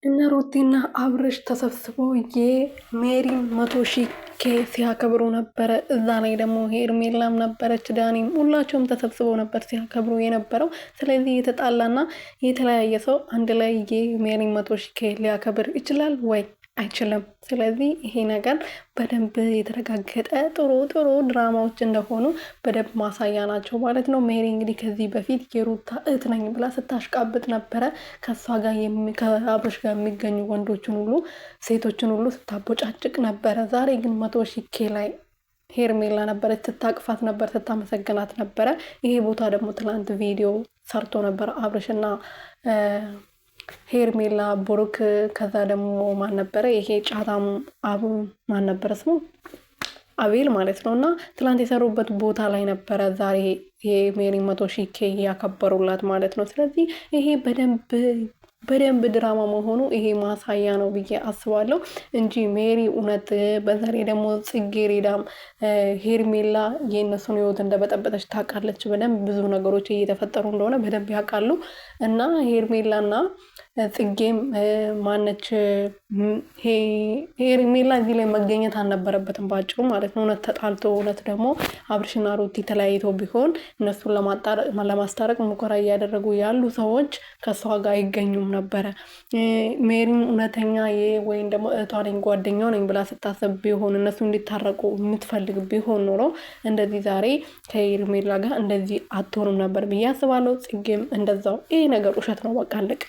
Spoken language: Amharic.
እነ ሩቲና አብርሽ ተሰብስበው የሜሪን 100,000 ሲያከብሩ ነበረ። እዛ ላይ ደግሞ ሄርሜላም ነበረች፣ ዳኒም፣ ሁላቸውም ተሰብስበው ነበር ሲያከብሩ የነበረው። ስለዚህ የተጣላና የተለያየ ሰው አንድ ላይ የሜሪን 100,000 ሊያከብር ይችላል ወይ? አይችልም። ስለዚህ ይሄ ነገር በደንብ የተረጋገጠ ጥሩ ድራማዎች እንደሆኑ በደንብ ማሳያ ናቸው ማለት ነው። ሜሪ እንግዲህ ከዚህ በፊት የሩታ እህት ነኝ ብላ ስታሽቃብጥ ነበረ። ከእሷ ጋር ከአብርሽ ጋር የሚገኙ ወንዶችን ሁሉ ሴቶችን ሁሉ ስታቦጫጭቅ ነበረ። ዛሬ ግን 100,000 ላይ ሄርሜላ ነበረች፣ ስታቅፋት ነበር፣ ስታመሰግናት ነበረ። ይሄ ቦታ ደግሞ ትላንት ቪዲዮ ሰርቶ ነበር አብርሽና ሄርሜላ፣ ብሩክ፣ ከዛ ደግሞ ማን ነበረ ይሄ ጫታም ማን ነበረ ስሙ አቤል ማለት ነው። እና ትላንት የሰሩበት ቦታ ላይ ነበረ ዛሬ የሜሪ 100,000 ያከበሩላት ማለት ነው። ስለዚህ ይሄ በደንብ ድራማ መሆኑ ይሄ ማሳያ ነው ብዬ አስባለሁ እንጂ ሜሪ እውነት በዛሬ ደግሞ ጽጌረዳም ሄርሜላ የእነሱን ህይወት እንደበጠበጠች ታውቃለች። በደንብ ብዙ ነገሮች እየተፈጠሩ እንደሆነ በደንብ ያውቃሉ። እና ሄርሜላና ጽጌም ማነች ሄርሜላ እዚህ ላይ መገኘት አልነበረበትም ባጭሩ ማለት ነው። እውነት ተጣልቶ እውነት ደግሞ አብርሽና ሩቲ ተለያይቶ ቢሆን እነሱን ለማስታረቅ ሙከራ እያደረጉ ያሉ ሰዎች ከሷ ጋር አይገኙም ነበረ። ሜሪም እውነተኛ ወይም ደግሞ እህቷ ነኝ ጓደኛው ነኝ ብላ ስታስብ ቢሆን እነሱ እንዲታረቁ የምትፈልግ ቢሆን ኖሮ እንደዚህ ዛሬ ከሄርሜላ ጋር እንደዚህ አትሆንም ነበር ብዬ አስባለሁ። ጽጌም እንደዛው። ይሄ ነገር ውሸት ነው፣ በቃ አለቀ።